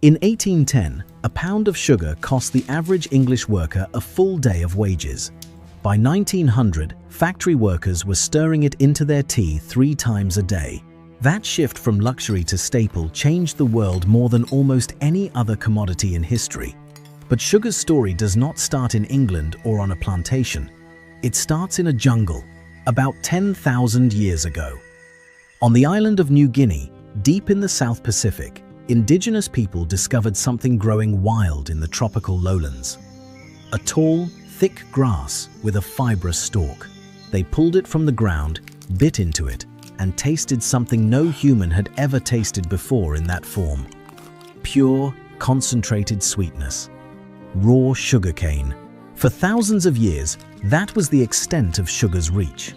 In 1810, a pound of sugar cost the average English worker a full day of wages. By 1900, factory workers were stirring it into their tea 3 times a day. That shift from luxury to staple changed the world more than almost any other commodity in history. But sugar's story does not start in England or on a plantation. It starts in a jungle, about 10,000 years ago. On the island of New Guinea, deep in the South Pacific, indigenous people discovered something growing wild in the tropical lowlands. A tall, thick grass with a fibrous stalk. They pulled it from the ground, bit into it, and tasted something no human had ever tasted before in that form. Pure, concentrated sweetness. Raw sugarcane. For thousands of years, that was the extent of sugar's reach.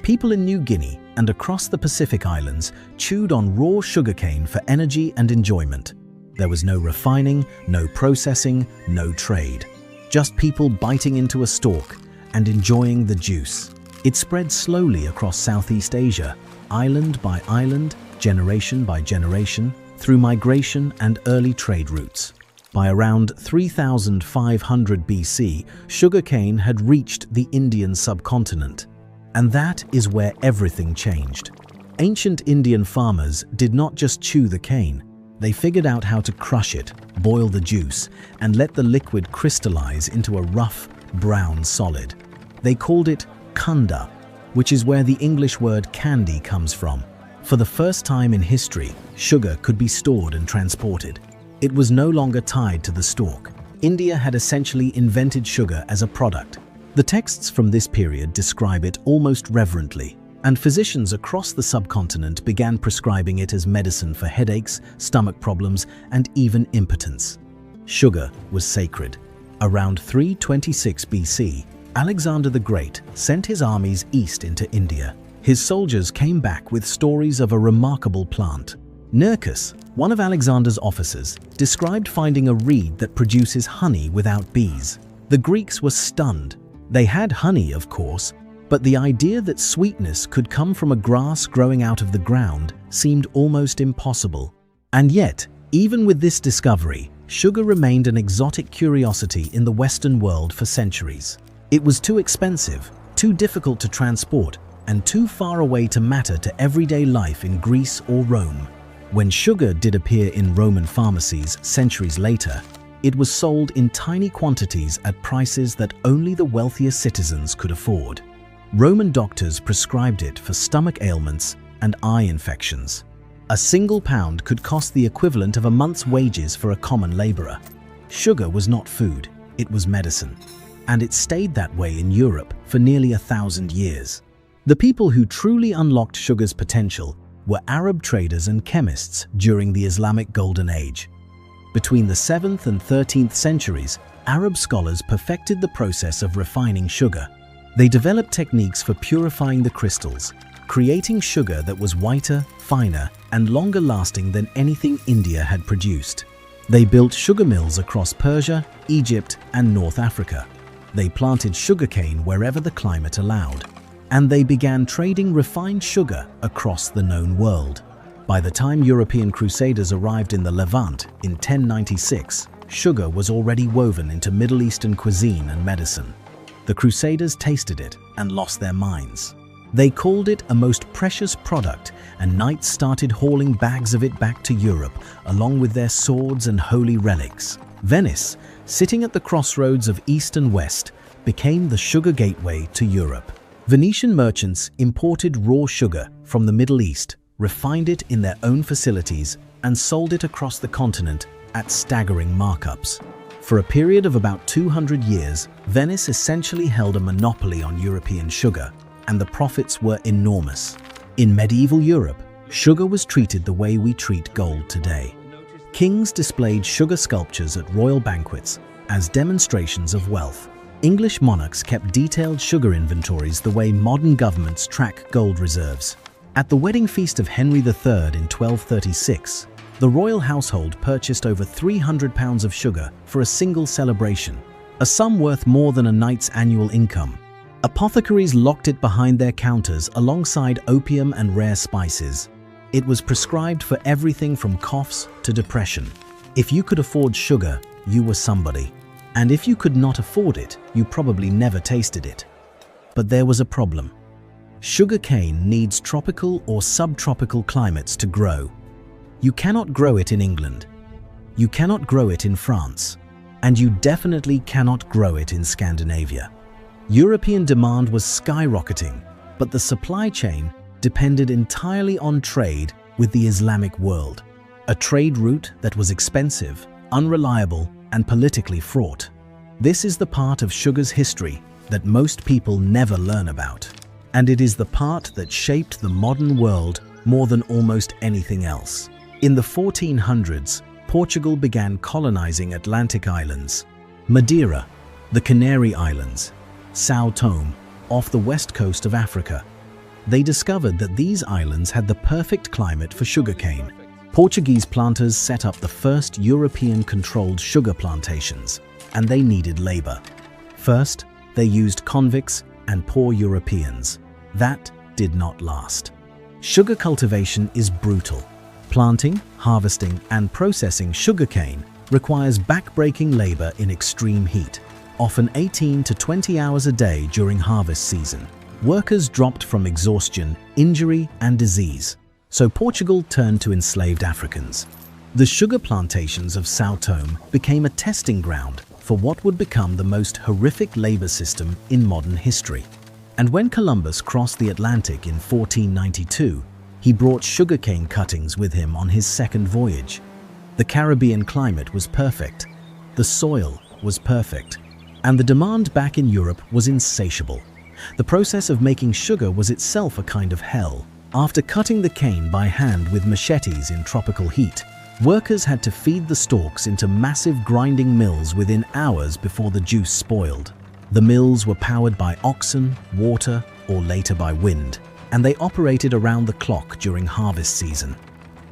People in New Guinea and across the Pacific Islands chewed on raw sugarcane for energy and enjoyment. There was no refining, no processing, no trade. Just people biting into a stalk and enjoying the juice. It spread slowly across Southeast Asia, island by island, generation by generation, through migration and early trade routes. By around 3500 BC, sugarcane had reached the Indian subcontinent. And that is where everything changed. Ancient Indian farmers did not just chew the cane. They figured out how to crush it, boil the juice, and let the liquid crystallize into a rough, brown solid. They called it kunda, which is where the English word candy comes from. For the first time in history, sugar could be stored and transported. It was no longer tied to the stalk. India had essentially invented sugar as a product. The texts from this period describe it almost reverently, and physicians across the subcontinent began prescribing it as medicine for headaches, stomach problems, and even impotence. Sugar was sacred. Around 326 BC, Alexander the Great sent his armies east into India. His soldiers came back with stories of a remarkable plant. Nerkes, one of Alexander's officers, described finding a reed that produces honey without bees. The Greeks were stunned. They had honey, of course, but the idea that sweetness could come from a grass growing out of the ground seemed almost impossible. And yet, even with this discovery, sugar remained an exotic curiosity in the Western world for centuries. It was too expensive, too difficult to transport, and too far away to matter to everyday life in Greece or Rome. When sugar did appear in Roman pharmacies centuries later, it was sold in tiny quantities at prices that only the wealthiest citizens could afford. Roman doctors prescribed it for stomach ailments and eye infections. A single pound could cost the equivalent of a month's wages for a common laborer. Sugar was not food, it was medicine. And it stayed that way in Europe for nearly 1,000 years. The people who truly unlocked sugar's potential were Arab traders and chemists during the Islamic Golden Age. Between the 7th and 13th centuries, Arab scholars perfected the process of refining sugar. They developed techniques for purifying the crystals, creating sugar that was whiter, finer, and longer lasting than anything India had produced. They built sugar mills across Persia, Egypt, and North Africa. They planted sugarcane wherever the climate allowed. And they began trading refined sugar across the known world. By the time European crusaders arrived in the Levant in 1096, sugar was already woven into Middle Eastern cuisine and medicine. The crusaders tasted it and lost their minds. They called it a most precious product, and knights started hauling bags of it back to Europe, along with their swords and holy relics. Venice, sitting at the crossroads of East and West, became the sugar gateway to Europe. Venetian merchants imported raw sugar from the Middle East, refined it in their own facilities, and sold it across the continent at staggering markups. For a period of about 200 years, Venice essentially held a monopoly on European sugar, and the profits were enormous. In medieval Europe, sugar was treated the way we treat gold today. Kings displayed sugar sculptures at royal banquets as demonstrations of wealth. English monarchs kept detailed sugar inventories the way modern governments track gold reserves. At the wedding feast of Henry III in 1236, the royal household purchased over 300 pounds of sugar for a single celebration, a sum worth more than a knight's annual income. Apothecaries locked it behind their counters alongside opium and rare spices. It was prescribed for everything from coughs to depression. If you could afford sugar, you were somebody. And if you could not afford it, you probably never tasted it. But there was a problem. Sugarcane needs tropical or subtropical climates to grow. You cannot grow it in England. You cannot grow it in France. And you definitely cannot grow it in Scandinavia. European demand was skyrocketing, but the supply chain depended entirely on trade with the Islamic world, a trade route that was expensive, unreliable, and politically fraught. This is the part of sugar's history that most people never learn about, and it is the part that shaped the modern world more than almost anything else. In the 1400s, Portugal began colonizing Atlantic islands, Madeira, the Canary Islands, São Tomé, off the west coast of Africa. They discovered that these islands had the perfect climate for sugarcane. Portuguese planters set up the first European-controlled sugar plantations, and they needed labor. First, they used convicts and poor Europeans. That did not last. Sugar cultivation is brutal. Planting, harvesting, and processing sugarcane requires back-breaking labor in extreme heat, often 18 to 20 hours a day during harvest season. Workers dropped from exhaustion, injury, and disease, so Portugal turned to enslaved Africans. The sugar plantations of São Tomé became a testing ground for what would become the most horrific labor system in modern history. And when Columbus crossed the Atlantic in 1492, he brought sugarcane cuttings with him on his second voyage. The Caribbean climate was perfect, the soil was perfect, and the demand back in Europe was insatiable. The process of making sugar was itself a kind of hell. After cutting the cane by hand with machetes in tropical heat, workers had to feed the stalks into massive grinding mills within hours before the juice spoiled. The mills were powered by oxen, water, or later by wind, and they operated around the clock during harvest season.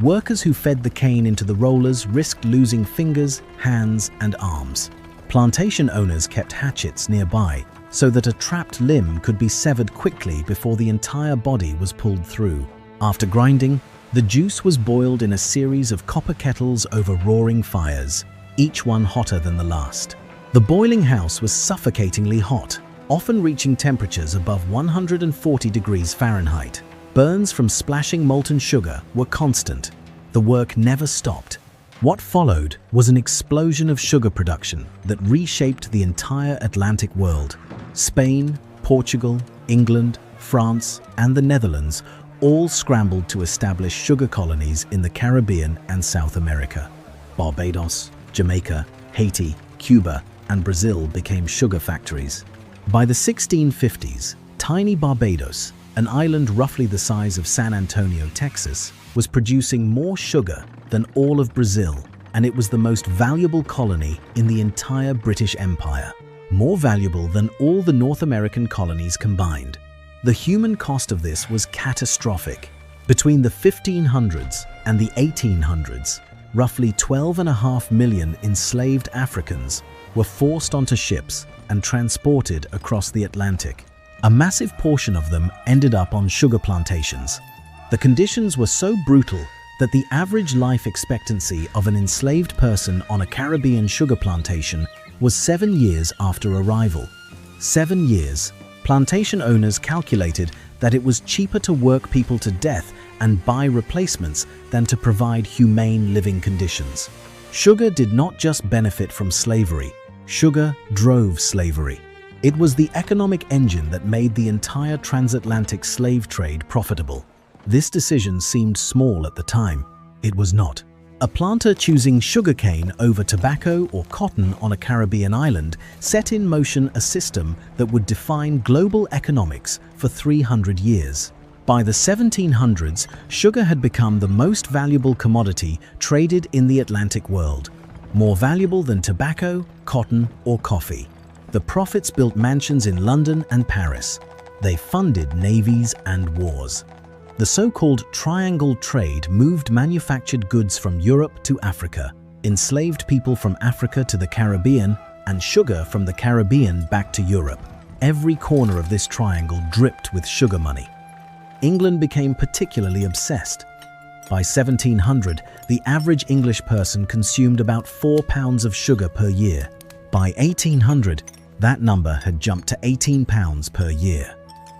Workers who fed the cane into the rollers risked losing fingers, hands, and arms. Plantation owners kept hatchets nearby so that a trapped limb could be severed quickly before the entire body was pulled through. After grinding, the juice was boiled in a series of copper kettles over roaring fires, each one hotter than the last. The boiling house was suffocatingly hot, often reaching temperatures above 140 degrees Fahrenheit. Burns from splashing molten sugar were constant. The work never stopped. What followed was an explosion of sugar production that reshaped the entire Atlantic world. Spain, Portugal, England, France, and the Netherlands all scrambled to establish sugar colonies in the Caribbean and South America. Barbados, Jamaica, Haiti, Cuba, and Brazil became sugar factories. By the 1650s, tiny Barbados, an island roughly the size of San Antonio, Texas, was producing more sugar than all of Brazil, and it was the most valuable colony in the entire British Empire, more valuable than all the North American colonies combined. The human cost of this was catastrophic. Between the 1500s and the 1800s, roughly 12.5 million enslaved Africans were forced onto ships and transported across the Atlantic. A massive portion of them ended up on sugar plantations. The conditions were so brutal that the average life expectancy of an enslaved person on a Caribbean sugar plantation was 7 years after arrival. 7 years. Plantation owners calculated that it was cheaper to work people to death and buy replacements than to provide humane living conditions. Sugar did not just benefit from slavery. Sugar drove slavery. It was the economic engine that made the entire transatlantic slave trade profitable. This decision seemed small at the time. It was not. A planter choosing sugarcane over tobacco or cotton on a Caribbean island set in motion a system that would define global economics for 300 years. By the 1700s, sugar had become the most valuable commodity traded in the Atlantic world, more valuable than tobacco, cotton, or coffee. The profits built mansions in London and Paris. They funded navies and wars. The so-called triangle trade moved manufactured goods from Europe to Africa, enslaved people from Africa to the Caribbean, and sugar from the Caribbean back to Europe. Every corner of this triangle dripped with sugar money. England became particularly obsessed. By 1700, the average English person consumed about 4 pounds of sugar per year. By 1800, that number had jumped to 18 pounds per year.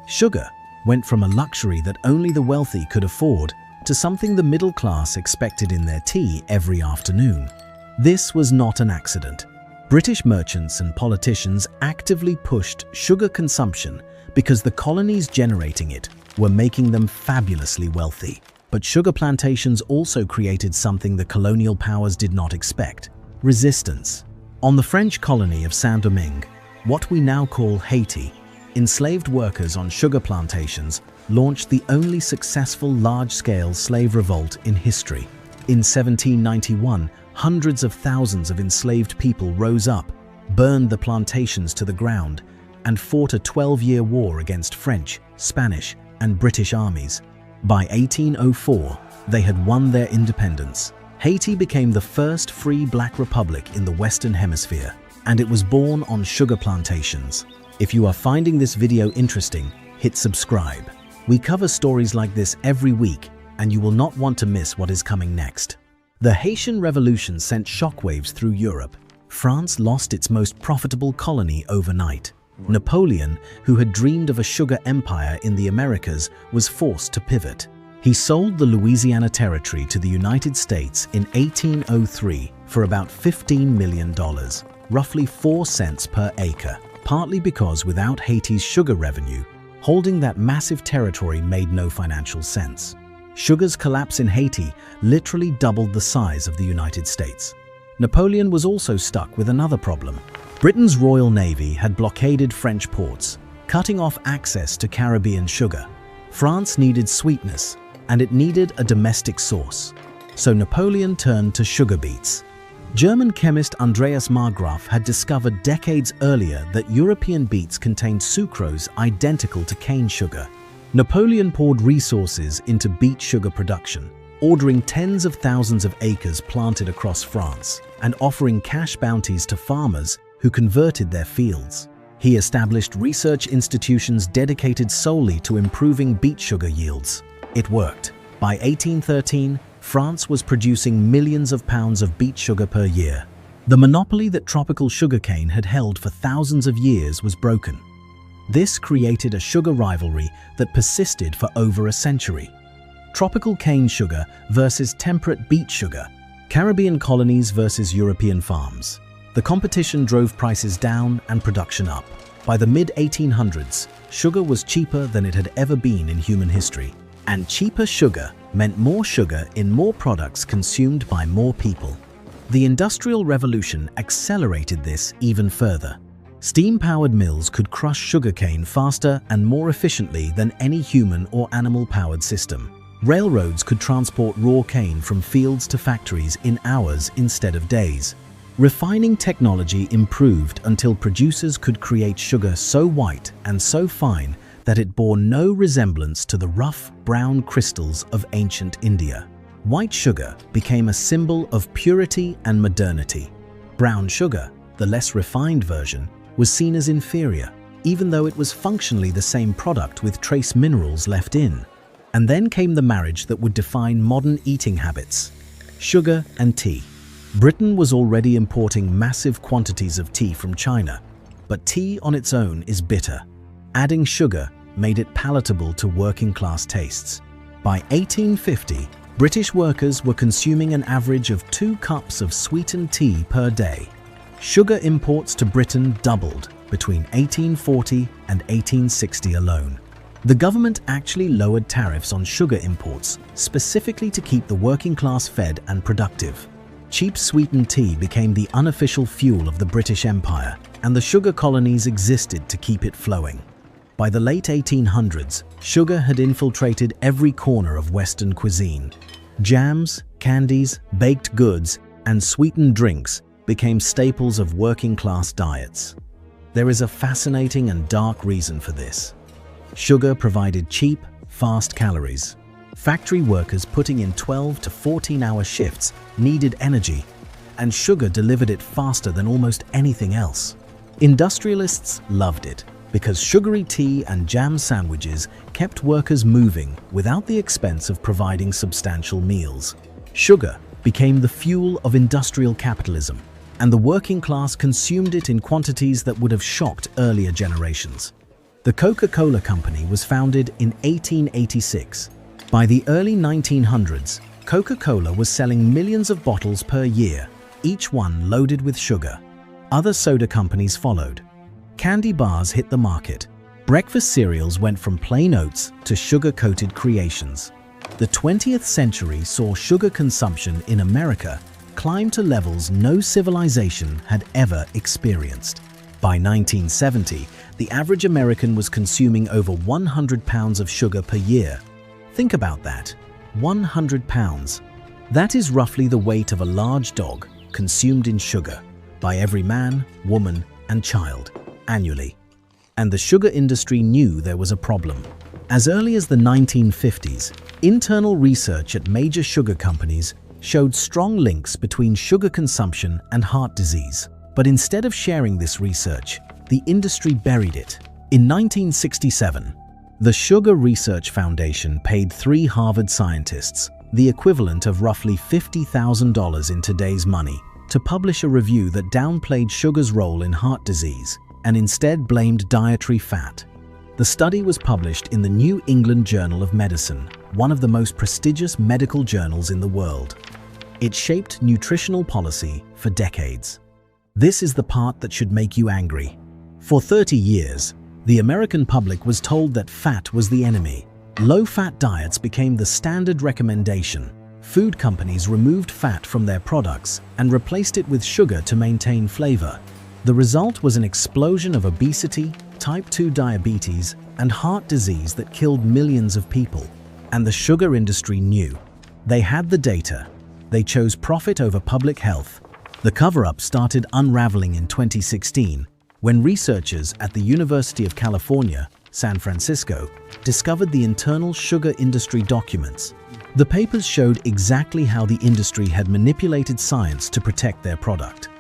Sugar went from a luxury that only the wealthy could afford to something the middle class expected in their tea every afternoon. This was not an accident. British merchants and politicians actively pushed sugar consumption because the colonies generating it were making them fabulously wealthy. But sugar plantations also created something the colonial powers did not expect: resistance. On the French colony of Saint-Domingue, what we now call Haiti, enslaved workers on sugar plantations launched the only successful large-scale slave revolt in history. In 1791, hundreds of thousands of enslaved people rose up, burned the plantations to the ground, and fought a 12-year war against French, Spanish, and British armies. By 1804, they had won their independence. Haiti became the first free black republic in the Western Hemisphere, and it was born on sugar plantations. If you are finding this video interesting, hit subscribe. We cover stories like this every week, and you will not want to miss what is coming next. The Haitian Revolution sent shockwaves through Europe. France lost its most profitable colony overnight. Napoleon, who had dreamed of a sugar empire in the Americas, was forced to pivot. He sold the Louisiana Territory to the United States in 1803 for about $15 million, roughly 4 cents per acre, partly because without Haiti's sugar revenue, holding that massive territory made no financial sense. Sugar's collapse in Haiti literally doubled the size of the United States. Napoleon was also stuck with another problem. Britain's Royal Navy had blockaded French ports, cutting off access to Caribbean sugar. France needed sweetness, and it needed a domestic source. So Napoleon turned to sugar beets. German chemist Andreas Marggraf had discovered decades earlier that European beets contained sucrose identical to cane sugar. Napoleon poured resources into beet sugar production, ordering tens of thousands of acres planted across France and offering cash bounties to farmers who converted their fields. He established research institutions dedicated solely to improving beet sugar yields. It worked. By 1813, France was producing millions of pounds of beet sugar per year. The monopoly that tropical sugarcane had held for thousands of years was broken. This created a sugar rivalry that persisted for over a century. Tropical cane sugar versus temperate beet sugar, Caribbean colonies versus European farms. The competition drove prices down and production up. By the mid-1800s, sugar was cheaper than it had ever been in human history. And cheaper sugar meant more sugar in more products consumed by more people. The Industrial Revolution accelerated this even further. Steam-powered mills could crush sugarcane faster and more efficiently than any human or animal-powered system. Railroads could transport raw cane from fields to factories in hours instead of days. Refining technology improved until producers could create sugar so white and so fine that it bore no resemblance to the rough, brown crystals of ancient India. White sugar became a symbol of purity and modernity. Brown sugar, the less refined version, was seen as inferior, even though it was functionally the same product with trace minerals left in. And then came the marriage that would define modern eating habits: sugar and tea. Britain was already importing massive quantities of tea from China, but tea on its own is bitter. Adding sugar made it palatable to working-class tastes. By 1850, British workers were consuming an average of 2 cups of sweetened tea per day. Sugar imports to Britain doubled between 1840 and 1860 alone. The government actually lowered tariffs on sugar imports specifically to keep the working class fed and productive. Cheap sweetened tea became the unofficial fuel of the British Empire, and the sugar colonies existed to keep it flowing. By the late 1800s, sugar had infiltrated every corner of Western cuisine. Jams, candies, baked goods, and sweetened drinks became staples of working-class diets. There is a fascinating and dark reason for this. Sugar provided cheap, fast calories. Factory workers putting in 12 to 14-hour shifts needed energy, and sugar delivered it faster than almost anything else. Industrialists loved it. because sugary tea and jam sandwiches kept workers moving without the expense of providing substantial meals. Sugar became the fuel of industrial capitalism, and the working class consumed it in quantities that would have shocked earlier generations. The Coca-Cola Company was founded in 1886. By the early 1900s, Coca-Cola was selling millions of bottles per year, each one loaded with sugar. Other soda companies followed. Candy bars hit the market. Breakfast cereals went from plain oats to sugar-coated creations. The 20th century saw sugar consumption in America climb to levels no civilization had ever experienced. By 1970, the average American was consuming over 100 pounds of sugar per year. Think about that. 100 pounds. That is roughly the weight of a large dog consumed in sugar by every man, woman, and child annually. And the sugar industry knew there was a problem. As early as the 1950s, internal research at major sugar companies showed strong links between sugar consumption and heart disease. But instead of sharing this research, the industry buried it. In 1967, the Sugar Research Foundation paid 3 Harvard scientists, the equivalent of roughly $50,000 in today's money, to publish a review that downplayed sugar's role in heart disease and instead blamed dietary fat. The study was published in the New England Journal of Medicine, one of the most prestigious medical journals in the world. It shaped nutritional policy for decades. This is the part that should make you angry. For 30 years, the American public was told that fat was the enemy. Low-fat diets became the standard recommendation. Food companies removed fat from their products and replaced it with sugar to maintain flavor. The result was an explosion of obesity, type 2 diabetes, and heart disease that killed millions of people. And the sugar industry knew. They had the data. They chose profit over public health. The cover-up started unraveling in 2016 when researchers at the University of California, San Francisco, discovered the internal sugar industry documents. The papers showed exactly how the industry had manipulated science to protect their product.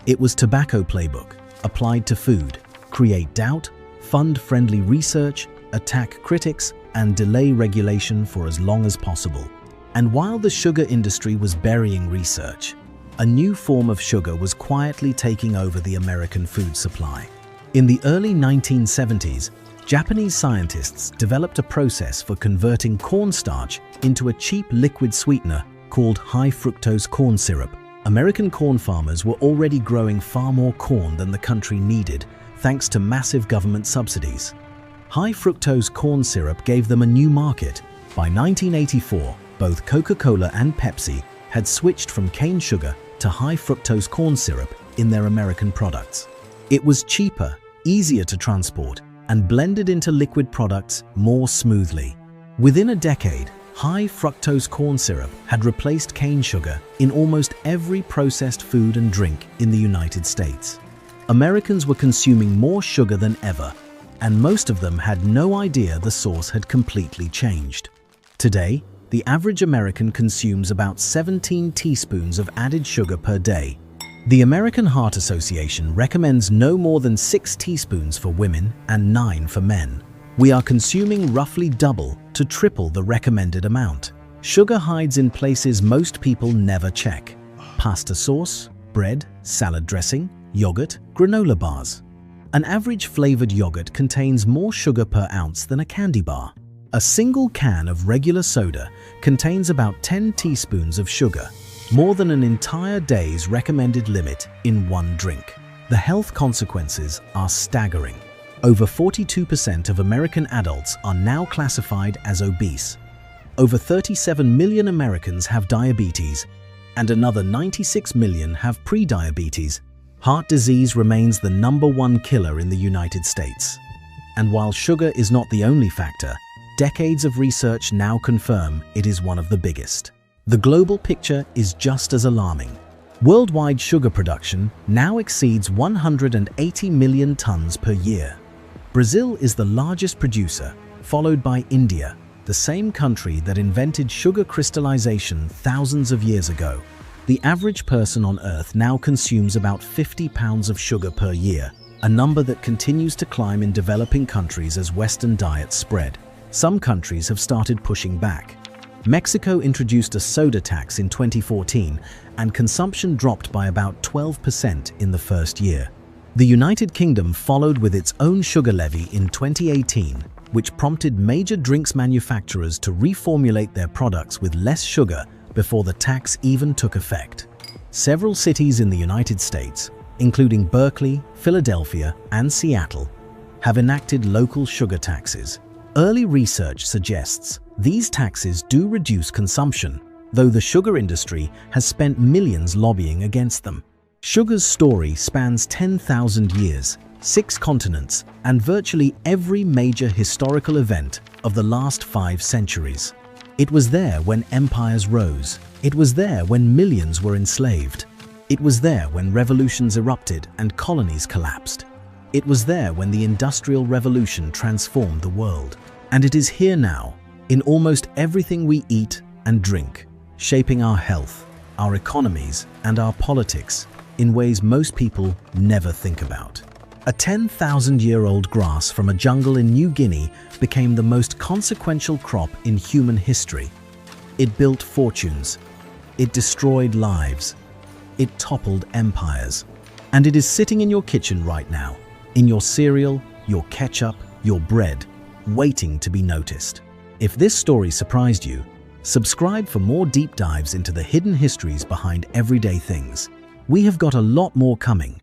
It was tobacco playbook, applied to food: create doubt, fund friendly research, attack critics, and delay regulation for as long as possible. And while the sugar industry was burying research, a new form of sugar was quietly taking over the American food supply. In the early 1970s, Japanese scientists developed a process for converting cornstarch into a cheap liquid sweetener called high-fructose corn syrup. American corn farmers were already growing far more corn than the country needed, thanks to massive government subsidies. High-fructose corn syrup gave them a new market. By 1984, both Coca-Cola and Pepsi had switched from cane sugar to high-fructose corn syrup in their American products. It was cheaper, easier to transport, and blended into liquid products more smoothly. Within a decade, high-fructose corn syrup had replaced cane sugar in almost every processed food and drink in the United States. Americans were consuming more sugar than ever, and most of them had no idea the source had completely changed. Today, the average American consumes about 17 teaspoons of added sugar per day. The American Heart Association recommends no more than 6 teaspoons for women and 9 for men. We are consuming roughly double to triple the recommended amount. Sugar hides in places most people never check: pasta sauce, bread, salad dressing, yogurt, granola bars. An average flavored yogurt contains more sugar per ounce than a candy bar. A single can of regular soda contains about 10 teaspoons of sugar, more than an entire day's recommended limit in one drink. The health consequences are staggering. Over 42% of American adults are now classified as obese. Over 37 million Americans have diabetes, and another 96 million have prediabetes. Heart disease remains the #1 killer in the United States. And while sugar is not the only factor, decades of research now confirm it is one of the biggest. The global picture is just as alarming. Worldwide sugar production now exceeds 180 million tons per year. Brazil is the largest producer, followed by India, the same country that invented sugar crystallization thousands of years ago. The average person on Earth now consumes about 50 pounds of sugar per year, a number that continues to climb in developing countries as Western diets spread. Some countries have started pushing back. Mexico introduced a soda tax in 2014, and consumption dropped by about 12% in the first year. The United Kingdom followed with its own sugar levy in 2018, which prompted major drinks manufacturers to reformulate their products with less sugar before the tax even took effect. Several cities in the United States, including Berkeley, Philadelphia, and Seattle, have enacted local sugar taxes. Early research suggests these taxes do reduce consumption, though the sugar industry has spent millions lobbying against them. Sugar's story spans 10,000 years, 6 continents, and virtually every major historical event of the last 5 centuries. It was there when empires rose. It was there when millions were enslaved. It was there when revolutions erupted and colonies collapsed. It was there when the Industrial Revolution transformed the world. And it is here now, in almost everything we eat and drink, shaping our health, our economies, and our politics in ways most people never think about. A 10,000-year-old grass from a jungle in New Guinea became the most consequential crop in human history. It built fortunes. It destroyed lives. It toppled empires. And it is sitting in your kitchen right now, in your cereal, your ketchup, your bread, waiting to be noticed. If this story surprised you, subscribe for more deep dives into the hidden histories behind everyday things. We have got a lot more coming,